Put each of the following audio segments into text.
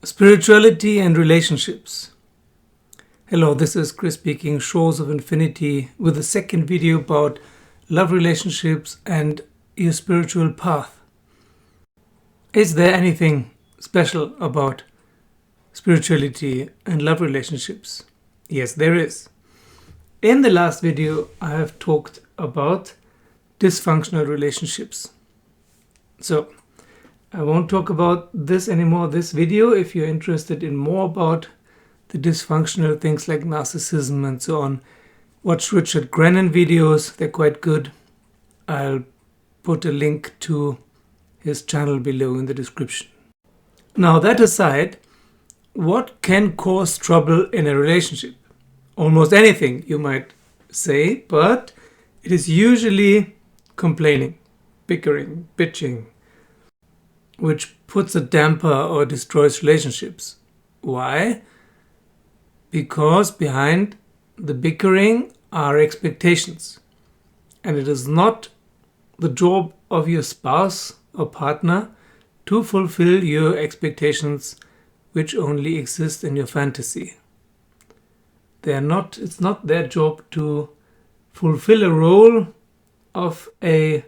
Spirituality and relationships. Hello, this is Chris speaking, Shores of Infinity, with a second video about love relationships and your spiritual path. Is there anything special about spirituality and love relationships? Yes, there is. In the last video, I have talked about dysfunctional relationships. So, I won't talk about this anymore this video. If you're interested in more about the dysfunctional things like narcissism and so on, watch Richard Grennan videos. They're quite good. I'll put a link to his channel below in the description. Now, that aside, what can cause trouble in a relationship? Almost anything, you might say, but it is usually complaining, bickering, bitching, which puts a damper or destroys relationships. Why? Because behind the bickering are expectations. And it is not the job of your spouse or partner to fulfill your expectations, which only exist in your fantasy. It's not their job to fulfill a role of a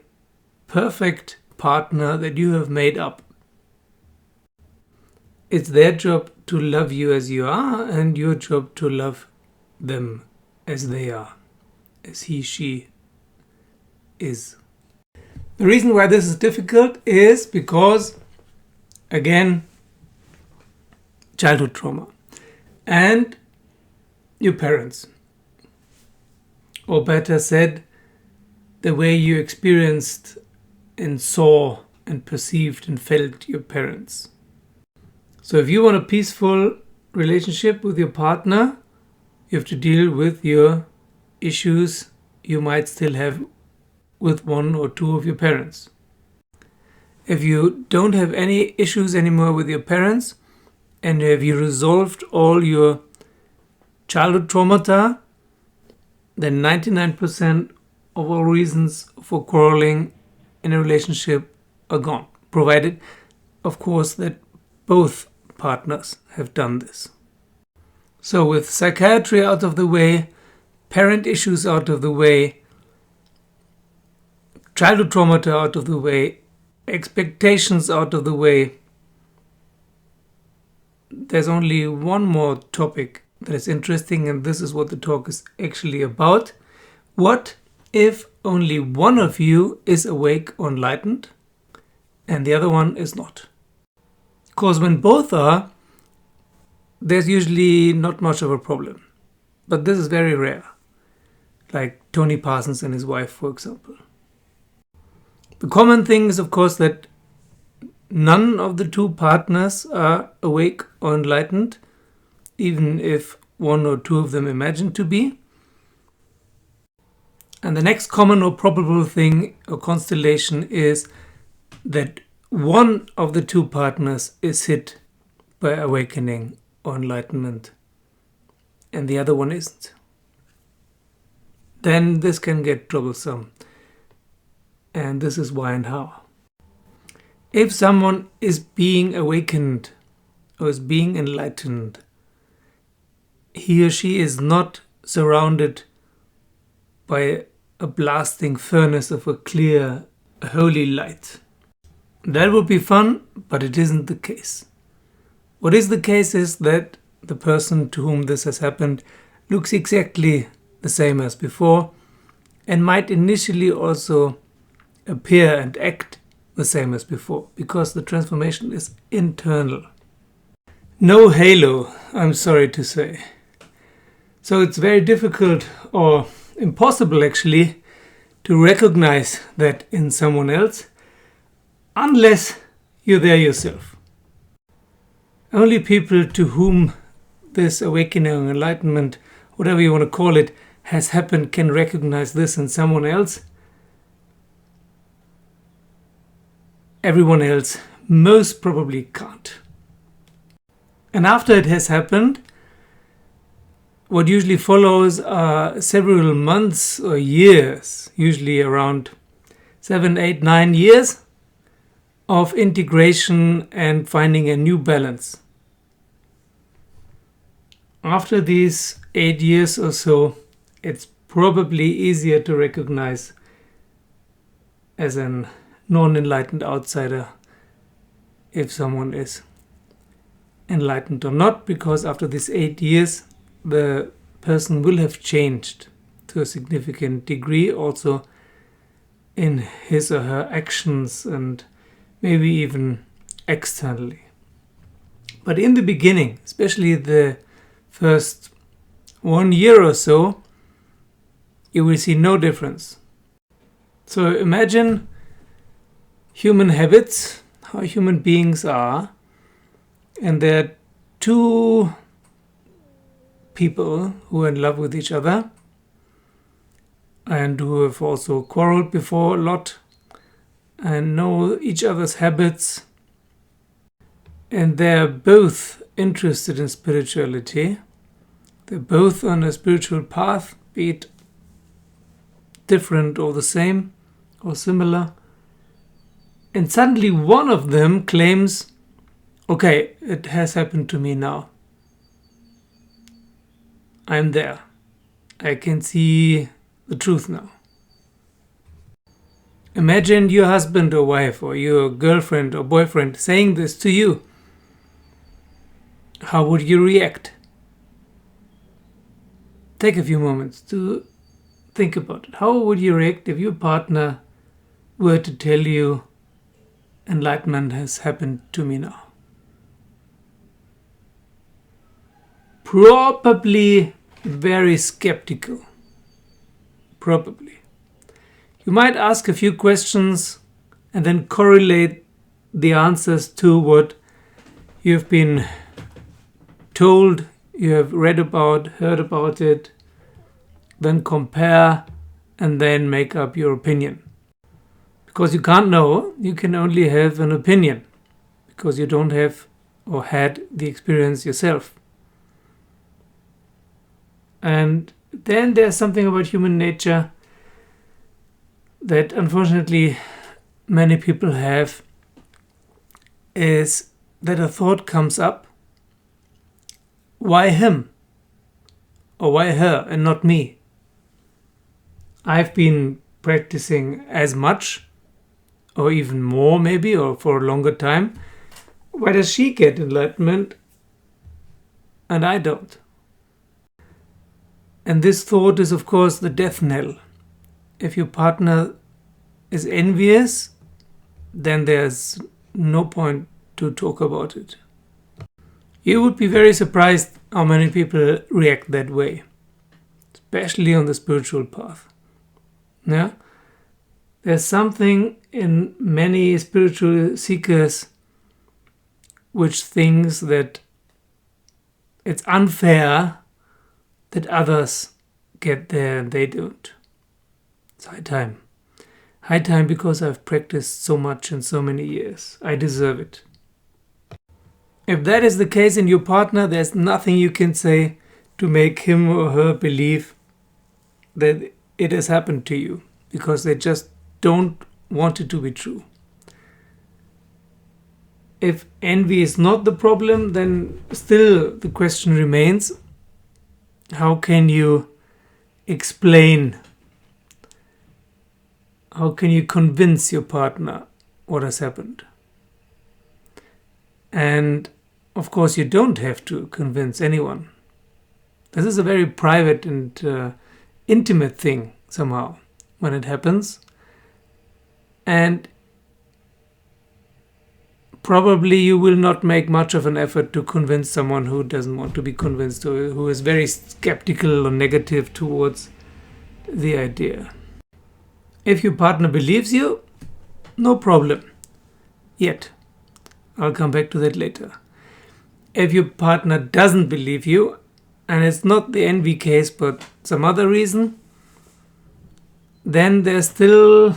perfect partner that you have made up. It's their job to love you as you are, and your job to love them as they are, as he, she is. The reason why this is difficult is because, again, childhood trauma and your parents. Or better said, the way you experienced and saw and perceived and felt your parents. So if you want a peaceful relationship with your partner, you have to deal with your issues you might still have with one or two of your parents. If you don't have any issues anymore with your parents, and have you resolved all your childhood traumata, then 99% of all reasons for quarreling in a relationship are gone. Provided, of course, that both partners have done this. So with psychiatry out of the way, parent issues out of the way, childhood traumata out of the way, expectations out of the way, there's only one more topic that is interesting, and this is what the talk is actually about. What if only one of you is awake or enlightened and the other one is not? Because when both are, there's usually not much of a problem. But this is very rare. Like Tony Parsons and his wife, for example. The common thing is, of course, that none of the two partners are awake or enlightened, even if one or two of them imagine to be. And the next common or probable thing or constellation is that one of the two partners is hit by awakening or enlightenment and the other one isn't. Then this can get troublesome. And this is why and how. If someone is being awakened or is being enlightened, he or she is not surrounded by a blasting furnace of a clear, holy light. That would be fun, but it isn't the case. What is the case is that the person to whom this has happened looks exactly the same as before and might initially also appear and act the same as before, because the transformation is internal. No halo, I'm sorry to say. So it's very difficult or impossible actually to recognize that in someone else unless you're there yourself. Only people to whom this awakening or enlightenment, whatever you want to call it, has happened can recognize this in someone else. Everyone else most probably can't. And after it has happened, what usually follows are several months or years, usually around 7, 8, 9 years of integration and finding a new balance After these 8 years or so, it's probably easier to recognize as a non-enlightened outsider if someone is enlightened or not, because after these 8 years the person will have changed to a significant degree, also in his or her actions and maybe even externally. But in the beginning, especially the first 1 year or so, you will see no difference. So imagine human habits, how human beings are, and there are two people who are in love with each other and who have also quarreled before a lot and know each other's habits, and they're both interested in spirituality. They're both on a spiritual path, be it different or the same or similar. And suddenly one of them claims, okay, it has happened to me now. I'm there. I can see the truth now. Imagine your husband or wife or your girlfriend or boyfriend saying this to you. How would you react? Take a few moments to think about it. How would you react if your partner were to tell you, enlightenment has happened to me now? Probably very skeptical. Probably. You might ask a few questions and then correlate the answers to what you've been told, you have read about, heard about it, then compare and then make up your opinion. Because you can't know, you can only have an opinion because you don't have or had the experience yourself. And then there's something about human nature that unfortunately many people have, is that a thought comes up, why him or why her and not me? I've been practicing as much or even more maybe, or for a longer time. Why does she get enlightenment and I don't? And this thought is of course the death knell. If your partner is envious, then there's no point to talk about it. You would be very surprised how many people react that way, especially on the spiritual path. Yeah? There's something in many spiritual seekers which thinks that it's unfair that others get there and they don't. It's high time. High time because I've practiced so much in so many years. I deserve it. If that is the case in your partner, there's nothing you can say to make him or her believe that it has happened to you, because they just don't want it to be true. If envy is not the problem, then still the question remains, how can you explain, how can you convince your partner what has happened? And of course you don't have to convince anyone. This is a very private and intimate thing somehow when it happens. And probably you will not make much of an effort to convince someone who doesn't want to be convinced, or who is very skeptical or negative towards the idea. If your partner believes you, no problem. Yet. I'll come back to that later. If your partner doesn't believe you, and it's not the envy case but some other reason, then there's still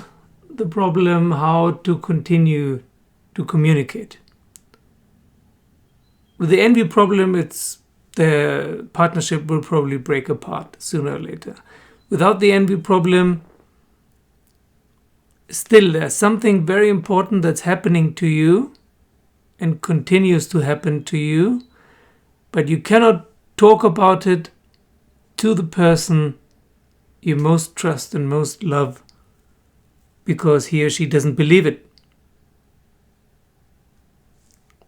the problem how to continue to communicate. With the envy problem, it's the partnership will probably break apart sooner or later. Without the envy problem, still there's something very important that's happening to you and continues to happen to you, but you cannot talk about it to the person you most trust and most love because he or she doesn't believe it.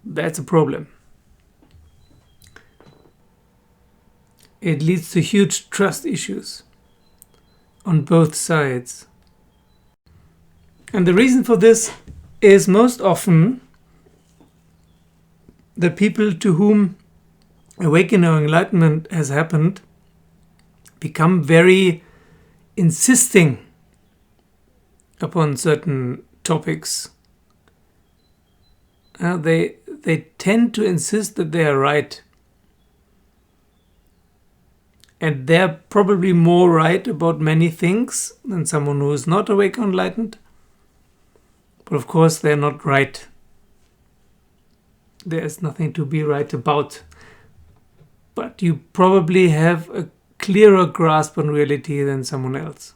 That's a problem. It leads to huge trust issues on both sides. And the reason for this is most often the people to whom awakening or enlightenment has happened become very insisting upon certain topics. They tend to insist that they are right. And they're probably more right about many things than someone who is not awake or enlightened. But of course, they're not right. There's nothing to be right about. But you probably have a clearer grasp on reality than someone else.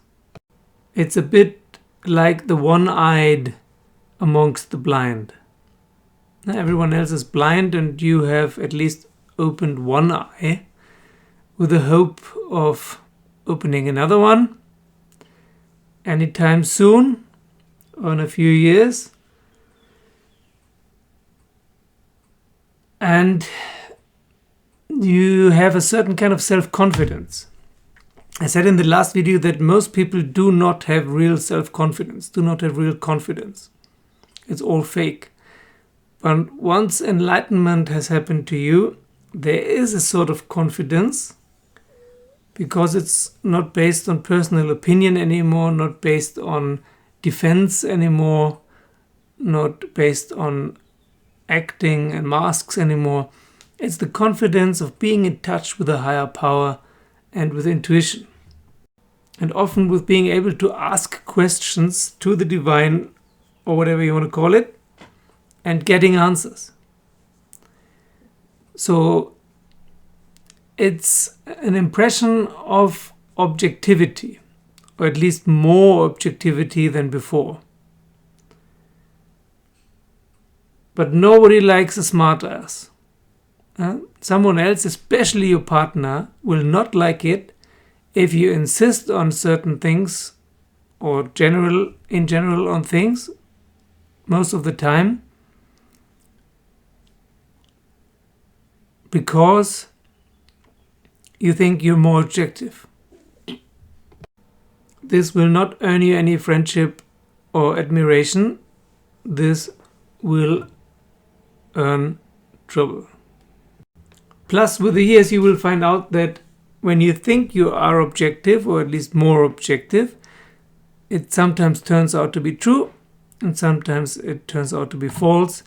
It's a bit like the one-eyed amongst the blind. Everyone else is blind and you have at least opened one eye with the hope of opening another one anytime soon or in a few years. And you have a certain kind of self-confidence. I said in the last video that most people do not have real self-confidence, do not have real confidence. It's all fake. But once enlightenment has happened to you, there is a sort of confidence because it's not based on personal opinion anymore, not based on defense anymore, not based on acting and masks anymore. It's the confidence of being in touch with a higher power and with intuition. And often with being able to ask questions to the divine, or whatever you want to call it, and getting answers. So it's an impression of objectivity, or at least more objectivity than before. But nobody likes a smart ass. Someone else, especially your partner, will not like it if you insist on certain things, or in general on things, most of the time, because you think you're more objective. This will not earn you any friendship or admiration. This will earn trouble. Plus, with the years, you will find out that when you think you are objective, or at least more objective, it sometimes turns out to be true, and sometimes it turns out to be false,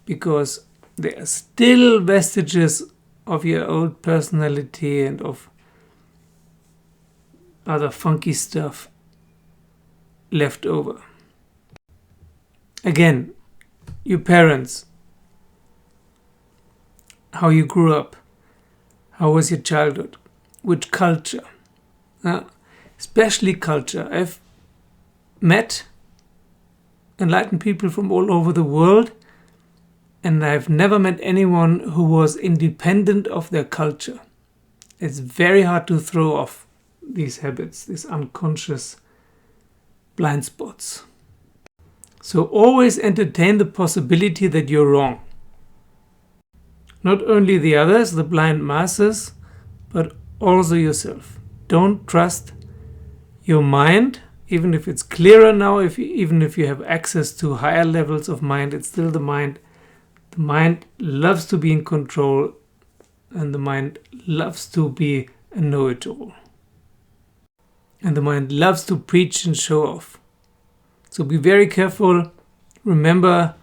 because there are still vestiges of your old personality and of other funky stuff left over. Again, your parents, how you grew up, how was your childhood, which culture, especially culture. I've met enlightened people from all over the world, and I've never met anyone who was independent of their culture. It's very hard to throw off these habits, these unconscious blind spots. So always entertain the possibility that you're wrong. Not only the others, the blind masses, but also yourself. Don't trust your mind, even if it's clearer now, even if you have access to higher levels of mind, it's still the mind. The mind loves to be in control, and the mind loves to be a know-it-all. And the mind loves to preach and show off. So be very careful. Remember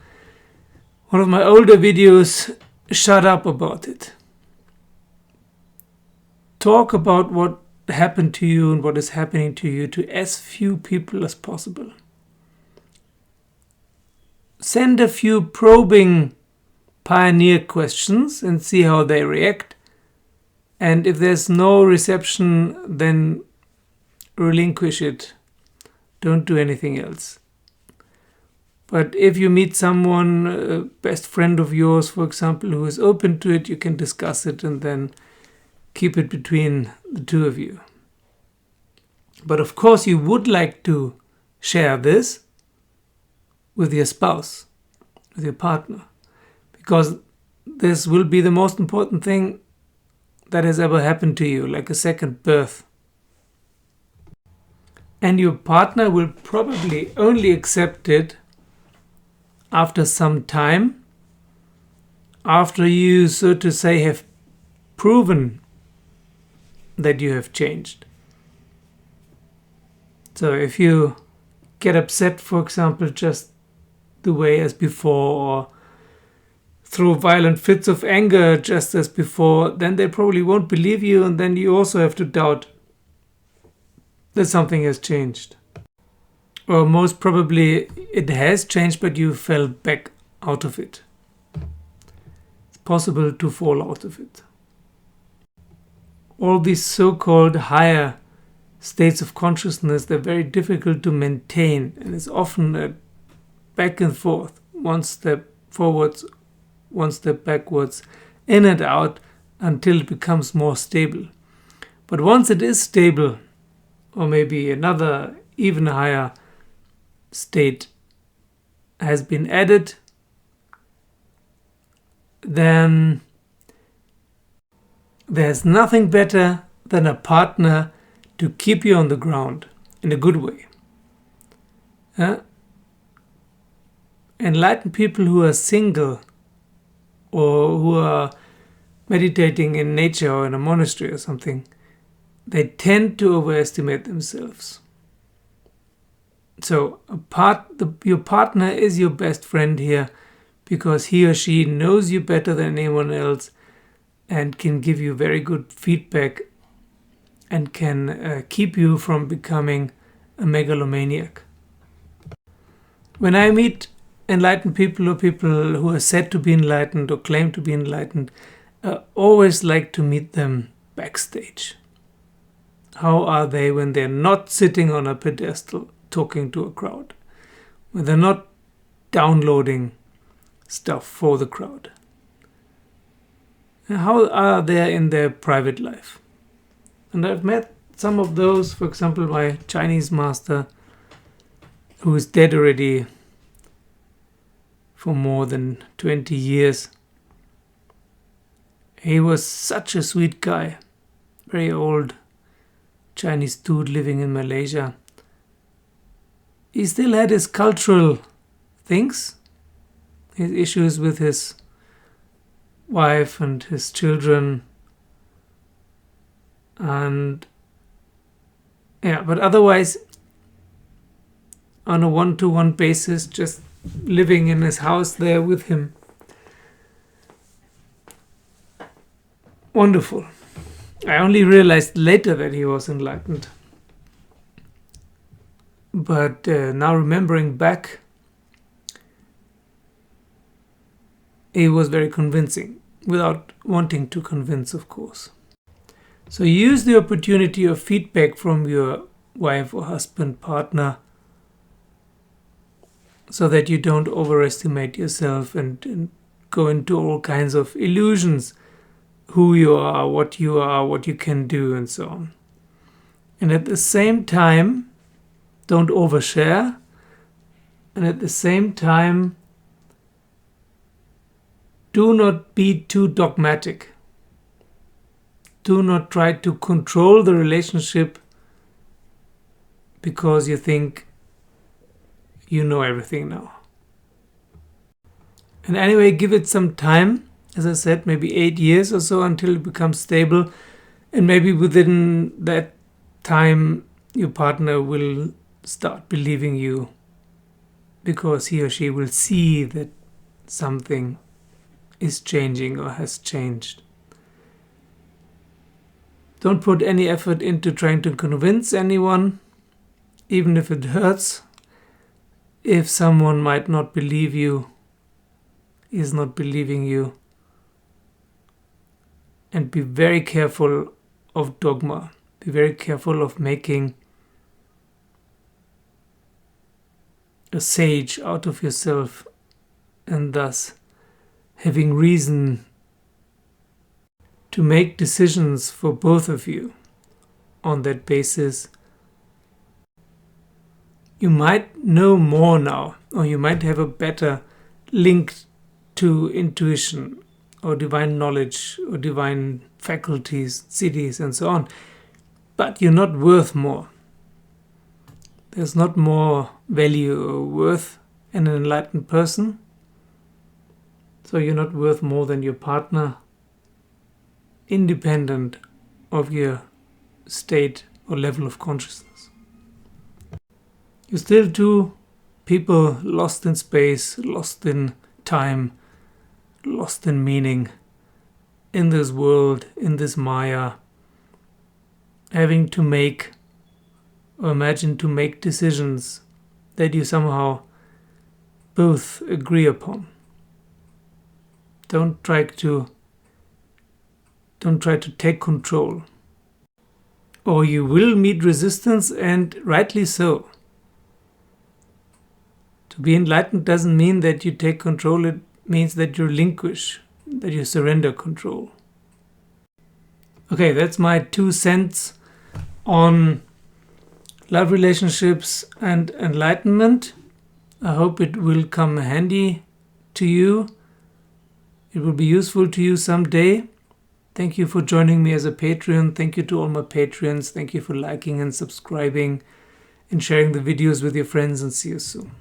one of my older videos, shut up about it. Talk about what happened to you and what is happening to you to as few people as possible. Send a few probing pioneer questions and see how they react. And if there's no reception, then relinquish it. Don't do anything else. But if you meet someone, a best friend of yours, for example, who is open to it, you can discuss it and then keep it between the two of you. But of course, you would like to share this with your spouse, with your partner, because this will be the most important thing that has ever happened to you, like a second birth. And your partner will probably only accept it after some time, after you, so to say, have proven that you have changed. So if you get upset, for example, just the way as before, or throw violent fits of anger just as before, then they probably won't believe you, and then you also have to doubt that something has changed. Or most probably it has changed, but you fell back out of it. It's possible to fall out of it. All these so-called higher states of consciousness, they're very difficult to maintain, and it's often a back and forth, one step forwards, one step backwards, in and out, until it becomes more stable. But once it is stable, or maybe another even higher state has been added, then there's nothing better than a partner to keep you on the ground in a good way. Enlightened people who are single or who are meditating in nature or in a monastery or something, they tend to overestimate themselves. So your partner is your best friend here, because he or she knows you better than anyone else and can give you very good feedback and can keep you from becoming a megalomaniac. When I meet enlightened people or people who are said to be enlightened or claim to be enlightened, I always like to meet them backstage. How are they when they're not sitting on a pedestal talking to a crowd? When they're not downloading stuff for the crowd? And how are they in their private life? And I've met some of those, for example, my Chinese master, who is dead already for more than 20 years. He was such a sweet guy, very old Chinese dude living in Malaysia. He still had his cultural things, his issues with his wife and his children, and but otherwise on a one-to-one basis, just living in his house there with him. Wonderful. I only realized later that he was enlightened. But now remembering back, he was very convincing, without wanting to convince, of course. So use the opportunity of feedback from your wife or husband, partner, so that you don't overestimate yourself and go into all kinds of illusions, who you are, what you can do, and so on. And at the same time, don't overshare, and at the same time, do not be too dogmatic. Do not try to control the relationship because you think you know everything now. And anyway, give it some time. As I said, maybe 8 years or so until it becomes stable. And maybe within that time, your partner will start believing you, because he or she will see that something is changing or has changed. Don't put any effort into trying to convince anyone, even if it hurts. If someone might not believe you, is not believing you. And be very careful of dogma. Be very careful of making a sage out of yourself, and thus having reason to make decisions for both of you on that basis. You might know more now, or you might have a better link to intuition or divine knowledge or divine faculties, cities, and so on. But you're not worth more. There's not more value or worth in an enlightened person. So you're not worth more than your partner, independent of your state or level of consciousness. You're still two people lost in space, lost in time, lost in meaning, in this world, in this Maya, having to make or imagine to make decisions that you somehow both agree upon. Don't try to take control, or you will meet resistance, and rightly so. To be enlightened doesn't mean that you take control, it means that you relinquish, that you surrender control. Okay, that's my 2 cents on love relationships and enlightenment. I hope it will come handy to you. It will be useful to you someday. Thank you for joining me as a Patreon. Thank you to all my Patreons. Thank you for liking and subscribing and sharing the videos with your friends, and see you soon.